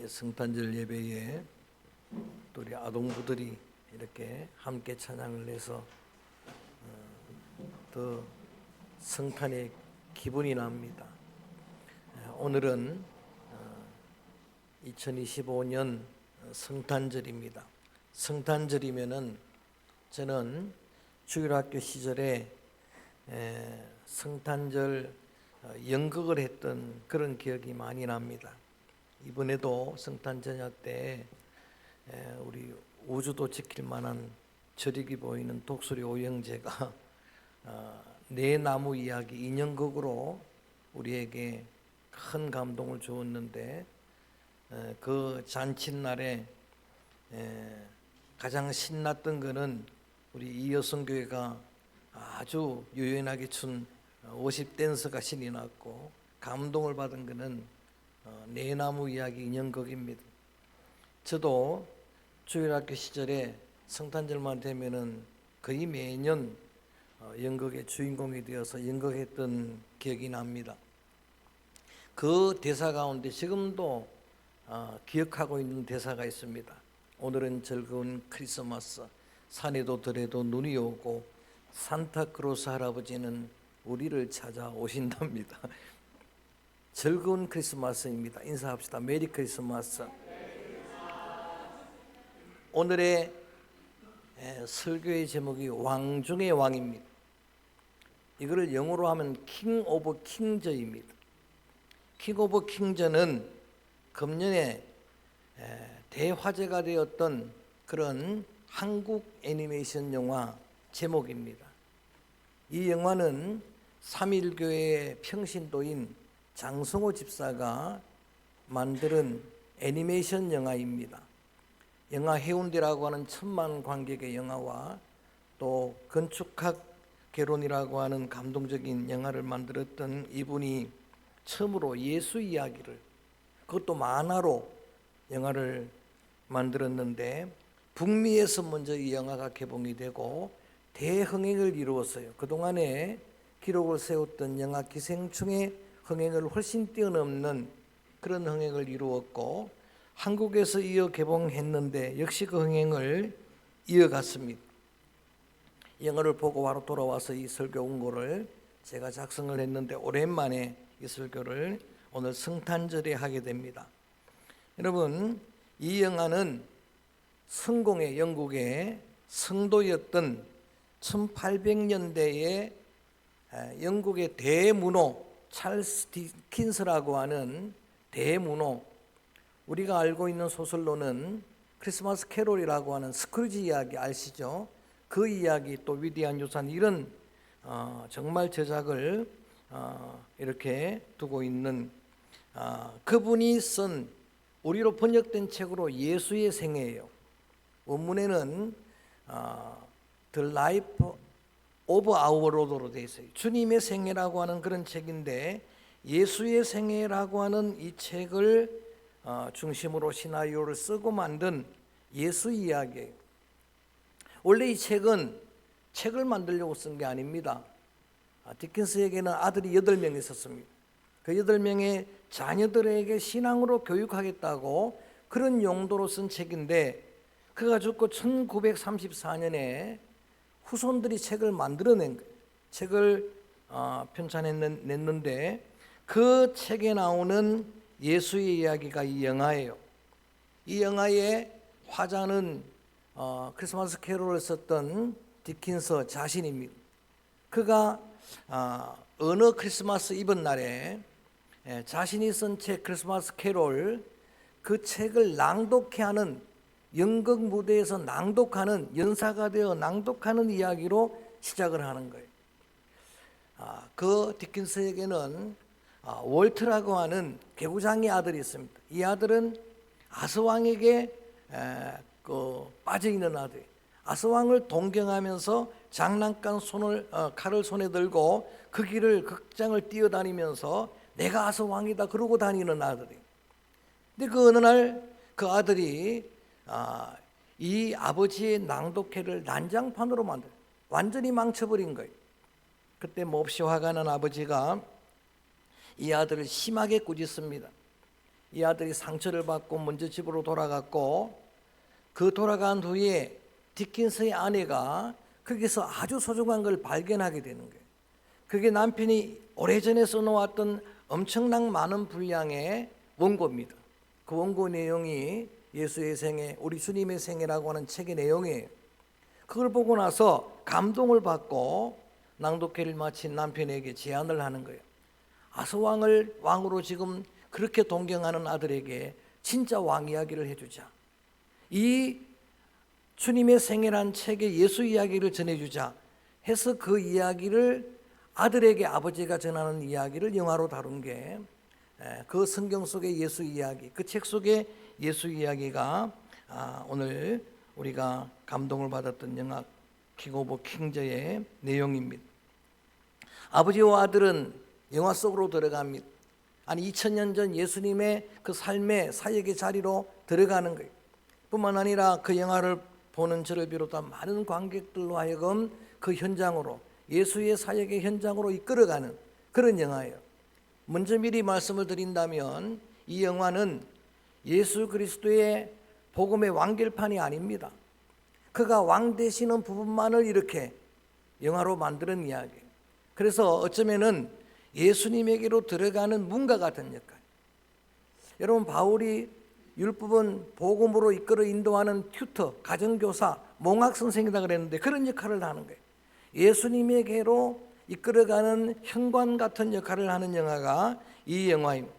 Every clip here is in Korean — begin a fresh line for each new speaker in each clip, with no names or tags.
성탄절 예배에 또 우리 아동부들이 이렇게 함께 찬양을 해서 더 성탄의 기분이 납니다. 오늘은 2025년 성탄절입니다. 성탄절이면은 저는 주일학교 시절에 성탄절 연극을 했던 그런 기억이 많이 납니다. 이번에도 성탄 저녁 때 우리 우주도 지킬 만한 저력이 보이는 독수리 오영재가 내 나무 이야기 인형극으로 우리에게 큰 감동을 주었는데, 그 잔칫날에 가장 신났던 것은 우리 이여성교회가 아주 유연하게 춘 50댄서가 신이 났고, 감동을 받은 것은 내 나무 이야기 인형극입니다. 저도 주일학교 시절에 성탄절만 되면은 거의 매년 연극의 주인공이 되어서 연극했던 기억이 납니다. 그 대사 가운데 지금도 기억하고 있는 대사가 있습니다. 오늘은 즐거운 크리스마스, 산에도 들에도 눈이 오고 산타크로스 할아버지는 우리를 찾아오신답니다. 즐거운 크리스마스입니다. 인사합시다. 메리 크리스마스. 오늘의 설교의 제목이 왕 중의 왕입니다. 이거를 영어로 하면 킹 오브 킹저입니다. 킹 오브 킹저는 금년에 대화제가 되었던 그런 한국 애니메이션 영화 제목입니다. 이 영화는 3.1교회의 평신도인 장성호 집사가 만든 애니메이션 영화입니다. 영화 해운대라고 하는 1000만 관객의 영화와 또 건축학 개론이라고 하는 감동적인 영화를 만들었던 이분이 처음으로 예수 이야기를, 그것도 만화로 영화를 만들었는데, 북미에서 먼저 이 영화가 개봉이 되고 대흥행을 이루었어요. 그동안에 기록을 세웠던 영화 기생충의 흥행을 훨씬 뛰어넘는 그런 흥행을 이루었고, 한국에서 이어 개봉했는데 역시 그 흥행을 이어갔습니다. 영화를 보고 바로 돌아와서 이 설교 원고를 제가 작성을 했는데, 오랜만에 이 설교를 오늘 성탄절에 하게 됩니다. 여러분, 이 영화는 성공의 영국의 성도였던 1800년대의 영국의 대문호 찰스 디킨스라고 하는 대문호, 우리가 알고 있는 소설로는 크리스마스 캐롤이라고 하는 스크루지 이야기 아시죠? 그 이야기, 또 위대한 유산, 이런 정말 저작을 이렇게 두고 있는 그분이 쓴 우리로 번역된 책으로 예수의 생애예요. 원문에는 The Life of Our Lord로 되어 있어요. 주님의 생애라고 하는 그런 책인데, 예수의 생애라고 하는 이 책을 중심으로 시나리오를 쓰고 만든 예수 이야기예요. 원래 이 책은 책을 만들려고 쓴 게 아닙니다. 디킨스에게는 아들이 8명 있었습니다. 그 8명의 자녀들에게 신앙으로 교육하겠다고 그런 용도로 쓴 책인데, 그가 죽고 1934년에 후손들이 책을 만들어낸 거예요. 책을 편찬했는데, 그 책에 나오는 예수의 이야기가 이 영화예요. 이 영화의 화자는 크리스마스 캐롤을 썼던 디킨스 자신입니다. 그가 어느 크리스마스 이브 날에 자신이 쓴 책 크리스마스 캐롤, 그 책을 낭독해 하는, 연극 무대에서 낭독하는, 연사가 되어 낭독하는 이야기로 시작을 하는 거예요. 그 디킨스에게는 월트라고 하는 개구장의 아들이 있습니다. 이 아들은 아스왕에게 빠져있는 아들. 아스왕을 동경하면서 장난감 칼을 손에 들고 그 길을, 극장을 뛰어다니면서 내가 아스왕이다 그러고 다니는 아들이. 근데 그 어느 날 그 아들이 이 아버지의 낭독회를 난장판으로 만들어요. 완전히 망쳐버린 거예요. 그때 몹시 화가 난 아버지가 이 아들을 심하게 꾸짖습니다. 이 아들이 상처를 받고 먼저 집으로 돌아갔고, 그 돌아간 후에 디킨스의 아내가 거기서 아주 소중한 걸 발견하게 되는 거예요. 그게 남편이 오래전에 써놓았던 엄청난 많은 분량의 원고입니다. 그 원고 내용이 예수의 생애, 우리 주님의 생애라고 하는 책의 내용이에요. 그걸 보고 나서 감동을 받고 낭독회를 마친 남편에게 제안을 하는 거예요. 아스왕을 왕으로 지금 그렇게 동경하는 아들에게 진짜 왕 이야기를 해주자. 이 주님의 생애란 책의 예수 이야기를 전해주자 해서 그 이야기를 아들에게 아버지가 전하는 이야기를 영화로 다룬 게 그 성경 속의 예수 이야기, 그 책 속의 예수 이야기가 오늘 우리가 감동을 받았던 영화 킹 오브 킹즈의 내용입니다. 아버지와 아들은 영화 속으로 들어갑니다. 아니 2000년 전 예수님의 그 삶의 사역의 자리로 들어가는 거예요. 뿐만 아니라 그 영화를 보는 저를 비롯한 많은 관객들로 하여금 그 현장으로, 예수의 사역의 현장으로 이끌어가는 그런 영화예요. 먼저 미리 말씀을 드린다면 이 영화는 예수 그리스도의 복음의 완결판이 아닙니다. 그가 왕 되시는 부분만을 이렇게 영화로 만드는 이야기예요. 그래서 어쩌면은 예수님에게로 들어가는 문과 같은 역할. 여러분, 바울이 율법은 복음으로 이끌어 인도하는 튜터, 가정교사, 몽학 선생이다 그랬는데 그런 역할을 하는 거예요. 예수님에게로 이끌어가는 현관 같은 역할을 하는 영화가 이 영화입니다.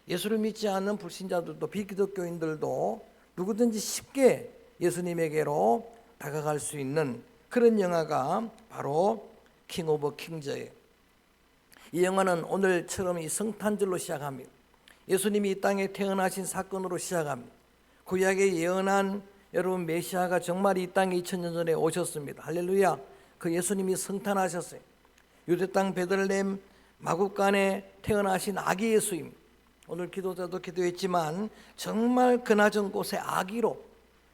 예수를 믿지 않는 불신자들도 비기독교인들도 누구든지 쉽게 예수님에게로 다가갈 수 있는 그런 영화가 바로 킹 오브 킹즈예요. 이 영화는 오늘처럼 이 성탄절로 시작합니다. 예수님이 이 땅에 태어나신 사건으로 시작합니다. 구약에 예언한 여러분 메시아가 정말 이 땅에 2000년 전에 오셨습니다. 할렐루야. 그 예수님이 성탄하셨어요. 유대 땅 베들레헴 마구간에 태어나신 아기 예수입니다. 오늘 기도자도 기도했지만 정말 그나전 곳에 아기로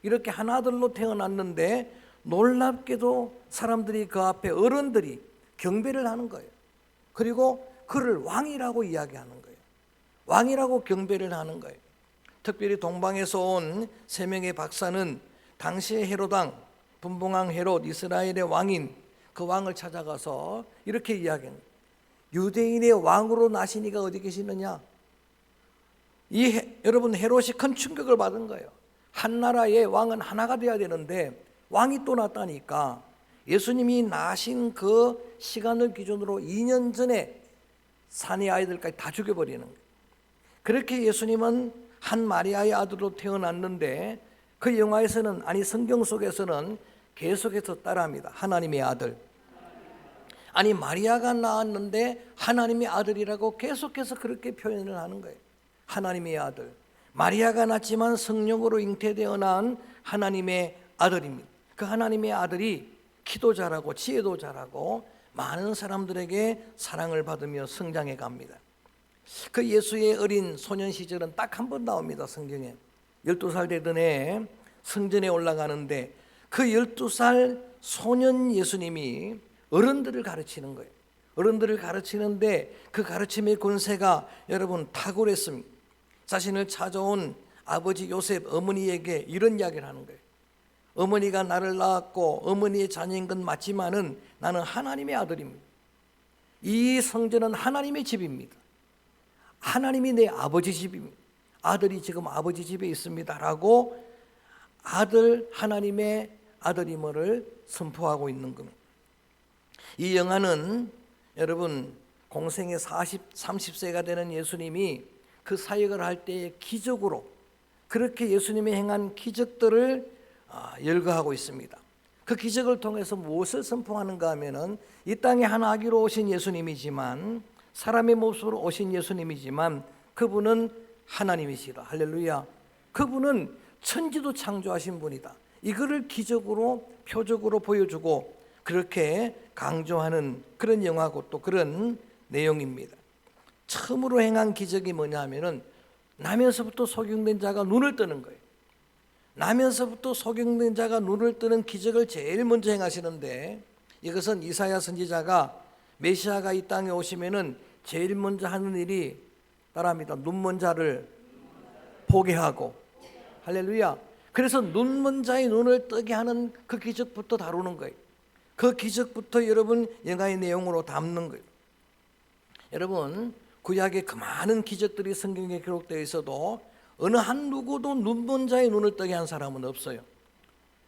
이렇게 하나둘로 태어났는데 놀랍게도 사람들이 그 앞에 어른들이 경배를 하는 거예요. 그리고 그를 왕이라고 이야기하는 거예요. 왕이라고 경배를 하는 거예요. 특별히 동방에서 온 3명의 박사는 당시의 헤롯 왕, 분봉왕 헤롯, 이스라엘의 왕인 그 왕을 찾아가서 이렇게 이야기합니다. 유대인의 왕으로 나시니가 어디 계시느냐? 여러분, 헤롯이 큰 충격을 받은 거예요. 한 나라의 왕은 하나가 돼야 되는데 왕이 또 났다니까. 예수님이 나신 그 시간을 기준으로 2년 전에 산의 아이들까지 다 죽여버리는 거예요. 그렇게 예수님은 한 마리아의 아들로 태어났는데 그 영화에서는, 아니 성경 속에서는 계속해서 따라합니다. 하나님의 아들. 아니 마리아가 낳았는데 하나님의 아들이라고 계속해서 그렇게 표현을 하는 거예요. 하나님의 아들. 마리아가 낳지만 성령으로 잉태되어 낳은 하나님의 아들입니다. 그 하나님의 아들이 키도 잘하고 지혜도 잘하고 많은 사람들에게 사랑을 받으며 성장해 갑니다. 그 예수의 어린 소년 시절은 딱 한 번 나옵니다. 성경에 12살 되던 해 성전에 올라가는데 그 12살 소년 예수님이 어른들을 가르치는 거예요. 어른들을 가르치는데 그 가르침의 권세가 여러분 탁월했습니다. 자신을 찾아온 아버지 요셉 어머니에게 이런 이야기를 하는 거예요. 어머니가 나를 낳았고 어머니의 자녀인 건 맞지만은 나는 하나님의 아들입니다. 이 성전은 하나님의 집입니다. 하나님이 내 아버지 집입니다. 아들이 지금 아버지 집에 있습니다 라고 아들, 하나님의 아들임을 선포하고 있는 겁니다. 이 영화는 여러분 공생의 30세가 되는 예수님이 그 사역을 할 때의 기적으로 그렇게 예수님이 행한 기적들을 열거하고 있습니다. 그 기적을 통해서 무엇을 선포하는가 하면은 이 땅에 한 아기로 오신 예수님이지만 사람의 모습으로 오신 예수님이지만 그분은 하나님이시라. 할렐루야. 그분은 천지도 창조하신 분이다. 이거를 기적으로 표적으로 보여주고 그렇게 강조하는 그런 영화고 또 그런 내용입니다. 처음으로 행한 기적이 뭐냐 하면은 나면서부터 소경된 자가 눈을 뜨는 거예요. 나면서부터 소경된 자가 눈을 뜨는 기적을 제일 먼저 행하시는데 이것은 이사야 선지자가 메시아가 이 땅에 오시면은 제일 먼저 하는 일이 따라합니다. 눈먼 자를 보게 하고, 할렐루야. 그래서 눈먼 자의 눈을 뜨게 하는 그 기적부터 다루는 거예요. 그 기적부터 여러분 영화의 내용으로 담는 거예요. 여러분, 구약에 그 많은 기적들이 성경에 기록되어 있어도 어느 한 누구도 눈먼 자의 눈을 뜨게 한 사람은 없어요.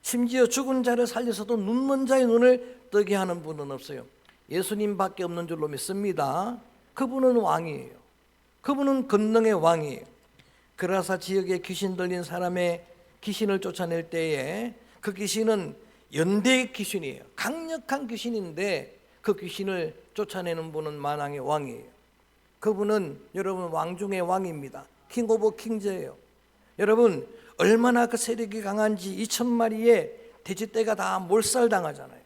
심지어 죽은 자를 살려서도 눈먼 자의 눈을 뜨게 하는 분은 없어요. 예수님밖에 없는 줄로 믿습니다. 그분은 왕이에요. 그분은 권능의 왕이에요. 그라사 지역에 귀신 들린 사람의 귀신을 쫓아낼 때에 그 귀신은 연대의 귀신이에요. 강력한 귀신인데 그 귀신을 쫓아내는 분은 만왕의 왕이에요. 그분은 여러분 왕 중의 왕입니다. 킹 오브 킹즈예요. 여러분 얼마나 그 세력이 강한지 2,000마리의 돼지떼가 다 몰살당하잖아요.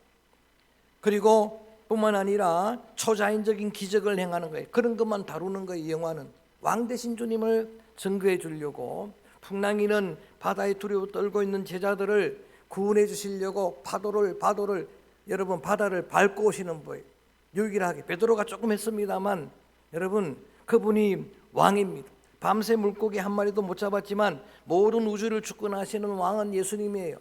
그리고 뿐만 아니라 초자연적인 기적을 행하는 거예요. 그런 것만 다루는 거예요. 이 영화는 왕 대신 주님을 증거해 주려고, 풍랑이는 바다에 두려워 떨고 있는 제자들을 구원해 주시려고 바다를 여러분 바다를 밟고 오시는 거예요. 유일하게 베드로가 조금 했습니다만 여러분 그분이 왕입니다. 밤새 물고기 한 마리도 못 잡았지만 모든 우주를 주권하시는 왕은 예수님이에요.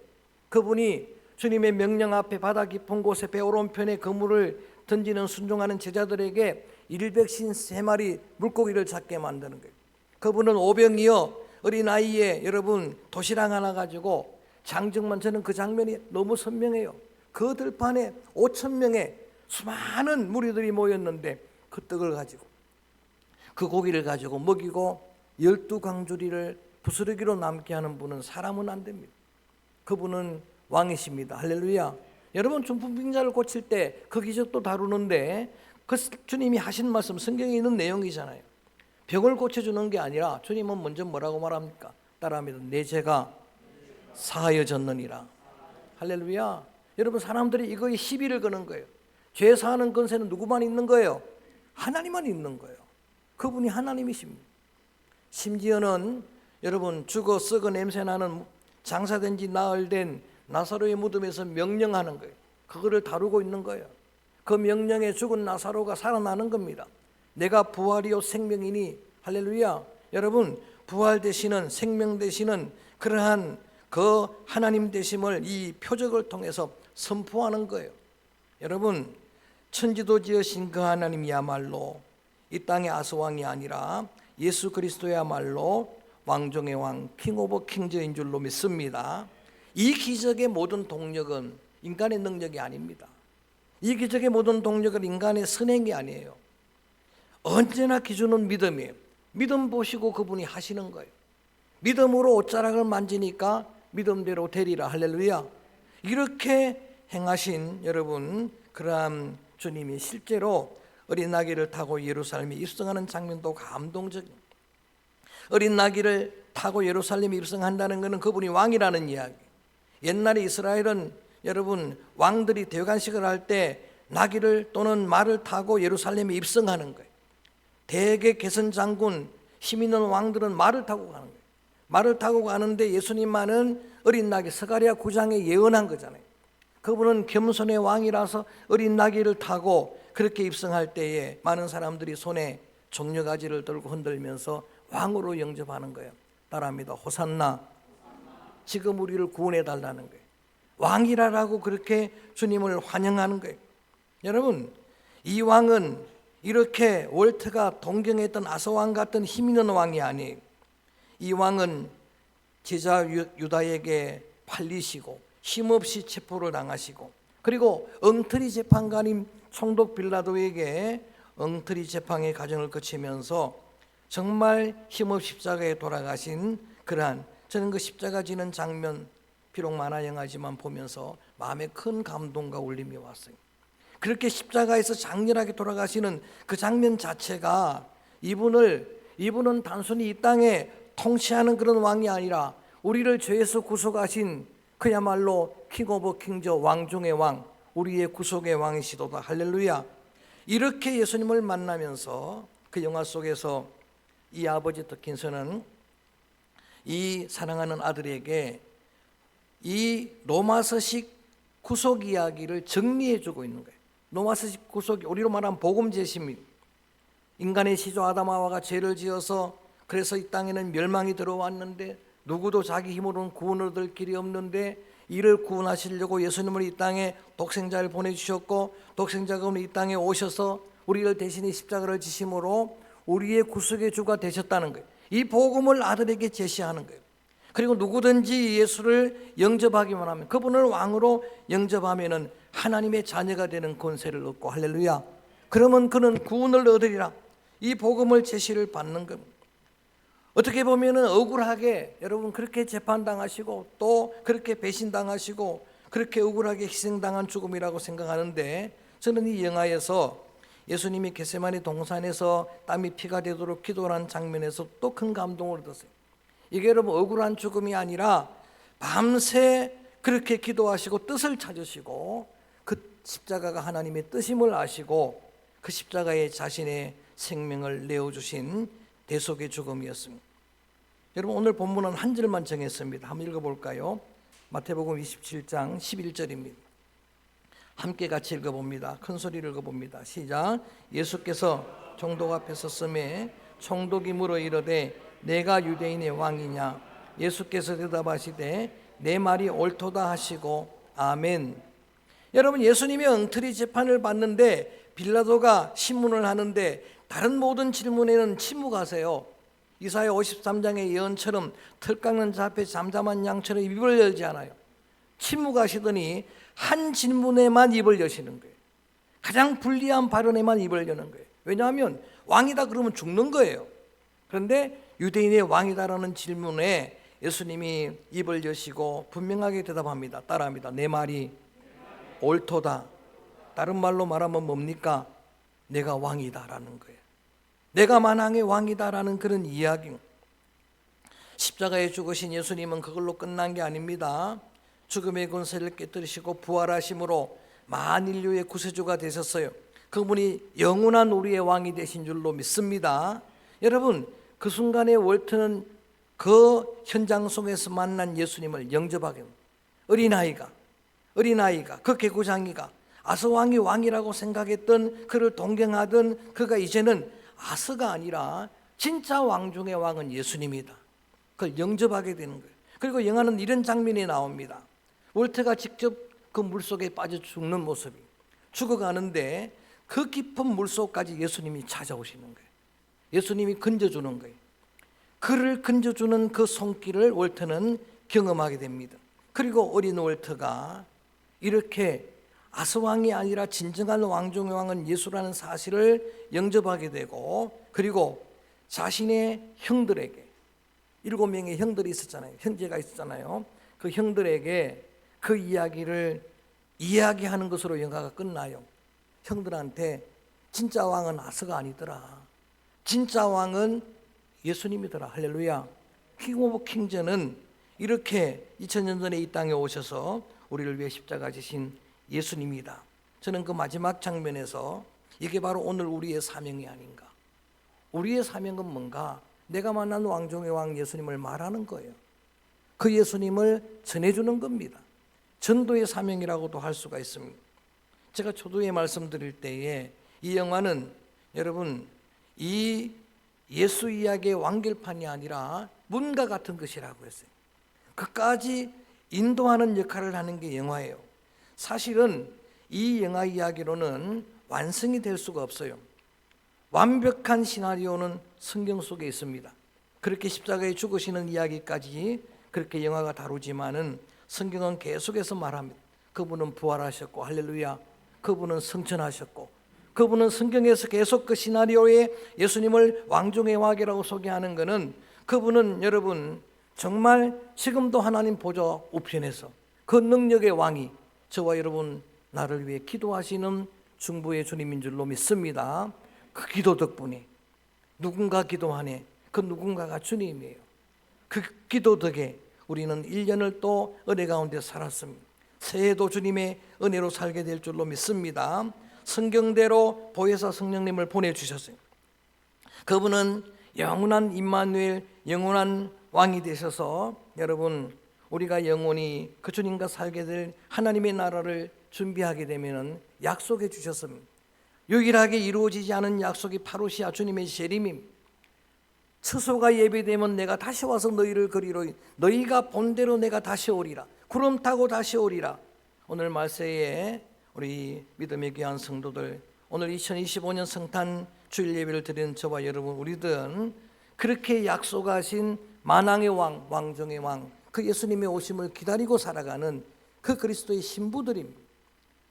그분이 주님의 명령 앞에 바다 깊은 곳에 배 오른편에 그물을 던지는 순종하는 제자들에게 153마리 물고기를 잡게 만드는 거예요. 그분은 오병이어 어린아이에 여러분 도시락 하나 가지고, 장정만 저는 그 장면이 너무 선명해요. 그 들판에 5,000명의 수많은 무리들이 모였는데 그 떡을 가지고 그 고기를 가지고 먹이고 12광주리를 부스러기로 남게 하는 분은 사람은 안 됩니다. 그분은 왕이십니다. 할렐루야. 여러분 중풍병자를 고칠 때 그 기적도 다루는데 그 주님이 하신 말씀 성경에 있는 내용이잖아요. 병을 고쳐주는 게 아니라 주님은 먼저 뭐라고 말합니까? 따라합니다. 내 죄가 사하여졌느니라. 할렐루야. 여러분 사람들이 이거에 시비를 거는 거예요. 죄 사하는 권세는 누구만 있는 거예요? 하나님만 있는 거예요. 그분이 하나님이십니다. 심지어는 여러분 죽어 썩어 냄새나는 장사된 지 나흘 된 나사로의 무덤에서 명령하는 거예요. 그거를 다루고 있는 거예요. 그 명령에 죽은 나사로가 살아나는 겁니다. 내가 부활이요 생명이니, 할렐루야. 여러분 부활 되시는, 생명 되시는 그러한 그 하나님 되심을 이 표적을 통해서 선포하는 거예요. 여러분 천지도 지으신 그 하나님이야말로 이 땅의 아스왕이 아니라 예수 그리스도야말로 왕중의 왕, 킹 오브 킹즈인 줄로 믿습니다. 이 기적의 모든 동력은 인간의 능력이 아닙니다. 이 기적의 모든 동력은 인간의 선행이 아니에요. 언제나 기준은 믿음이에요. 믿음 보시고 그분이 하시는 거예요. 믿음으로 옷자락을 만지니까 믿음대로 되리라. 할렐루야. 이렇게 행하신 여러분 그러한 주님이 실제로 어린 나귀를 타고 예루살렘에 입성하는 장면도 감동적입니다. 어린 나귀를 타고 예루살렘에 입성한다는 것은 그분이 왕이라는 이야기. 옛날에 이스라엘은 여러분 왕들이 대관식을 할 때 나귀를 또는 말을 타고 예루살렘에 입성하는 거예요. 대개 개선 장군, 힘 있는 왕들은 말을 타고 가는 거예요. 말을 타고 가는데 예수님만은 어린 나귀, 스가랴 9장에 예언한 거잖아요. 그분은 겸손의 왕이라서 어린 나귀를 타고 그렇게 입성할 때에 많은 사람들이 손에 종려가지를 들고 흔들면서 왕으로 영접하는 거예요. 따라합니다. 호산나. 지금 우리를 구원해 달라는 거예요. 왕이라고 그렇게 주님을 환영하는 거예요. 여러분 이 왕은 이렇게 월트가 동경했던 아서왕 같은 힘 있는 왕이 아니에요. 이 왕은 제자 유다에게 팔리시고 힘없이 체포를 당하시고, 그리고 엉터리 재판관인 총독 빌라도에게 엉터리 재판의 과정을 거치면서 정말 힘없이 십자가에 돌아가신 그러한, 저는 그 십자가 지는 장면 비록 만화 영화지만 보면서 마음에 큰 감동과 울림이 왔어요. 그렇게 십자가에서 장렬하게 돌아가시는 그 장면 자체가 이분은 단순히 이 땅에 통치하는 그런 왕이 아니라 우리를 죄에서 구속하신 그야말로 킹 오브 킹즈, 왕 중의 왕, 우리의 구속의 왕이시도다. 할렐루야. 이렇게 예수님을 만나면서 그 영화 속에서 이 아버지 드킨슨은 이 사랑하는 아들에게 이 로마서식 구속 이야기를 정리해 주고 있는 거예요. 로마서식 구속이 우리로 말하면 복음 제시입니다. 인간의 시조 아담 하와가 죄를 지어서 그래서 이 땅에는 멸망이 들어왔는데 누구도 자기 힘으로는 구원을 얻을 길이 없는데 이를 구원하시려고 예수님을 이 땅에 독생자를 보내주셨고 독생자가 오늘 이 땅에 오셔서 우리를 대신에 십자가를 지심으로 우리의 구속의 주가 되셨다는 거예요. 이 복음을 아들에게 제시하는 거예요. 그리고 누구든지 예수를 영접하기만 하면, 그분을 왕으로 영접하면은 하나님의 자녀가 되는 권세를 얻고, 할렐루야, 그러면 그는 구원을 얻으리라. 이 복음을 제시를 받는 겁니다. 어떻게 보면은 억울하게 여러분 그렇게 재판당하시고 또 그렇게 배신당하시고 그렇게 억울하게 희생당한 죽음이라고 생각하는데, 저는 이 영화에서 예수님이 겟세마네 동산에서 땀이 피가 되도록 기도한 장면에서 또 큰 감동을 얻었어요. 이게 여러분 억울한 죽음이 아니라 밤새 그렇게 기도하시고 뜻을 찾으시고 그 십자가가 하나님의 뜻임을 아시고 그 십자가에 자신의 생명을 내어주신 대속의 죽음이었습니다. 여러분 오늘 본문은 한 절만 정했습니다. 한번 읽어볼까요? 마태복음 27장 11절입니다. 함께 같이 읽어봅니다. 큰 소리를 읽어봅니다. 시작. 예수께서 총독 앞에 섰음에 총독이 물어 이르되 내가 유대인의 왕이냐? 예수께서 대답하시되 내 말이 옳도다 하시고 아멘. 여러분 예수님이 엉터리 재판을 받는데 빌라도가 신문을 하는데 다른 모든 질문에는 침묵하세요. 이사야 53장의 예언처럼 털 깎는 자 앞에 잠잠한 양처럼 입을 열지 않아요. 침묵하시더니 한 질문에만 입을 여시는 거예요. 가장 불리한 발언에만 입을 여는 거예요. 왜냐하면 왕이다 그러면 죽는 거예요. 그런데 유대인의 왕이다라는 질문에 예수님이 입을 여시고 분명하게 대답합니다. 따라합니다. 내 말이 옳도다. 다른 말로 말하면 뭡니까? 내가 왕이다라는 거예요. 내가 만왕의 왕이다라는 그런 이야기. 십자가에 죽으신 예수님은 그걸로 끝난 게 아닙니다. 죽음의 권세를 깨뜨리시고 부활하심으로 만인류의 구세주가 되셨어요. 그분이 영원한 우리의 왕이 되신 줄로 믿습니다. 여러분 그 순간에 월트는 그 현장 속에서 만난 예수님을 영접하게 됩니다. 어린아이가 그 개구장이가 아스왕이 왕이라고 생각했던, 그를 동경하던 그가 이제는 아스가 아니라 진짜 왕 중의 왕은 예수님이다. 그걸 영접하게 되는 거예요. 그리고 영화는 이런 장면이 나옵니다. 월트가 직접 그 물속에 빠져 죽는 모습이, 죽어가는데 그 깊은 물속까지 예수님이 찾아오시는 거예요. 예수님이 건져주는 거예요. 그를 건져주는 그 손길을 월트는 경험하게 됩니다. 그리고 어린 월트가 이렇게 아스왕이 아니라 진정한 왕 중의 왕은 예수라는 사실을 영접하게 되고, 그리고 자신의 형들에게, 7명의 형들이 있었잖아요. 형제가 있었잖아요. 그 형들에게 그 이야기를 이야기하는 것으로 영화가 끝나요. 형들한테 진짜 왕은 아스가 아니더라. 진짜 왕은 예수님이더라. 할렐루야. 킹 오브 킹전은 이렇게 2000년 전에 이 땅에 오셔서 우리를 위해 십자가 지신 예수님이다. 저는 그 마지막 장면에서 이게 바로 오늘 우리의 사명이 아닌가. 우리의 사명은 뭔가? 내가 만난 왕 중의 왕 예수님을 말하는 거예요. 그 예수님을 전해주는 겁니다. 전도의 사명이라고도 할 수가 있습니다. 제가 초두에 말씀드릴 때에 이 영화는 여러분 이 예수 이야기의 완결판이 아니라 문과 같은 것이라고 했어요. 그까지 인도하는 역할을 하는 게 영화예요. 사실은 이 영화 이야기로는 완성이 될 수가 없어요. 완벽한 시나리오는 성경 속에 있습니다. 그렇게 십자가에 죽으시는 이야기까지 그렇게 영화가 다루지만은 성경은 계속해서 말합니다. 그분은 부활하셨고, 할렐루야, 그분은 승천하셨고, 그분은 성경에서 계속 그 시나리오에 예수님을 왕중의 왕이라고 소개하는 것은 그분은 여러분 정말 지금도 하나님 보좌 우편에서 그 능력의 왕이 저와 여러분 나를 위해 기도하시는 중보의 주님인 줄로 믿습니다. 그 기도 덕분에 누군가 기도하네. 그 누군가가 주님이에요. 그 기도 덕에 우리는 1년을 또 은혜 가운데 살았습니다. 새해도 주님의 은혜로 살게 될 줄로 믿습니다. 성경대로 보혜사 성령님을 보내주셨어요. 그분은 영원한 임마누엘, 영원한 왕이 되셔서 여러분 우리가 영원히 그 주님과 살게 될 하나님의 나라를 준비하게 되면 약속해 주셨습니다. 유일하게 이루어지지 않은 약속이 파루시아 주님의 재림입니다. 처소가 예비되면 내가 다시 와서 너희를 그리로 너희가 본대로 내가 다시 오리라. 구름 타고 다시 오리라. 오늘 말세에 우리 믿음의 귀한 성도들, 오늘 2025년 성탄 주일 예배를 드리는 저와 여러분, 우리들은 그렇게 약속하신 만왕의 왕, 왕중의 왕, 그 예수님의 오심을 기다리고 살아가는 그 그리스도의 신부들입니다.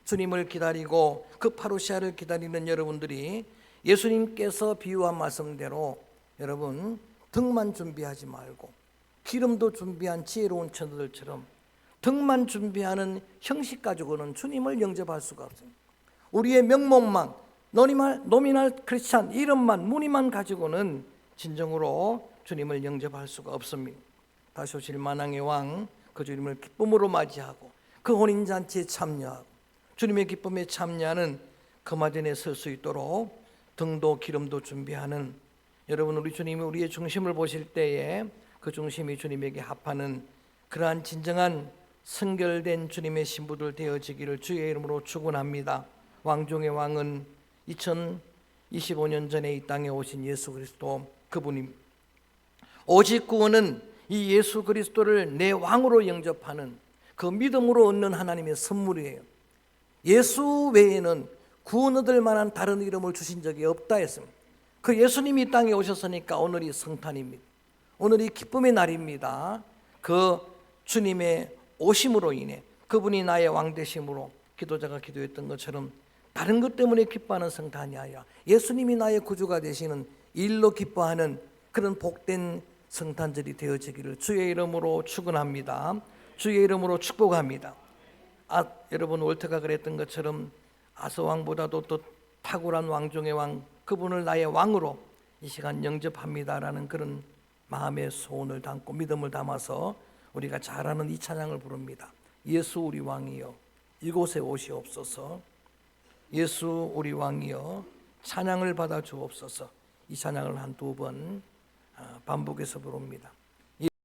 주님을 기다리고 그 파루시아를 기다리는 여러분들이 예수님께서 비유한 말씀대로 여러분 등만 준비하지 말고 기름도 준비한 지혜로운 처녀들처럼 등만 준비하는 형식 가지고는 주님을 영접할 수가 없습니다. 우리의 명목만, 노미널 크리스찬 이름만, 무늬만 가지고는 진정으로 주님을 영접할 수가 없습니다. 다시 오실 만왕의 왕, 그 주님을 기쁨으로 맞이하고 그 혼인잔치에 참여하고 주님의 기쁨에 참여하는 금화전에 설 수 있도록 등도 기름도 준비하는, 여러분 우리 주님이 우리의 중심을 보실 때에 그 중심이 주님에게 합하는 그러한 진정한 성결된 주님의 신부들 되어지기를 주의 이름으로 축원합니다. 왕중의 왕은 2025년 전에 이 땅에 오신 예수 그리스도, 그분입니다. 오직 구원은 이 예수 그리스도를 내 왕으로 영접하는 그 믿음으로 얻는 하나님의 선물이에요. 예수 외에는 구원 얻을 만한 다른 이름을 주신 적이 없다 했습니다. 그 예수님이 이 땅에 오셨으니까 오늘이 성탄입니다. 오늘이 기쁨의 날입니다. 그 주님의 오심으로 인해, 그분이 나의 왕 되심으로 기도자가 기도했던 것처럼 다른 것 때문에 기뻐하는 성탄이 아니라 예수님이 나의 구주가 되시는 일로 기뻐하는 그런 복된 성탄절이 되어지기를 주의 이름으로 축원합니다. 주의 이름으로 축복합니다. 여러분 월터가 그랬던 것처럼 아서왕보다도 또 탁월한 왕중의 왕, 그분을 나의 왕으로 이 시간 영접합니다라는 그런 마음의 소원을 담고 믿음을 담아서 우리가 잘 아는 이 찬양을 부릅니다. 예수 우리 왕이여 이곳에 오시옵소서. 예수 우리 왕이여 찬양을 받아 주옵소서. 이 찬양을 한 두 번 반복해서 부릅니다.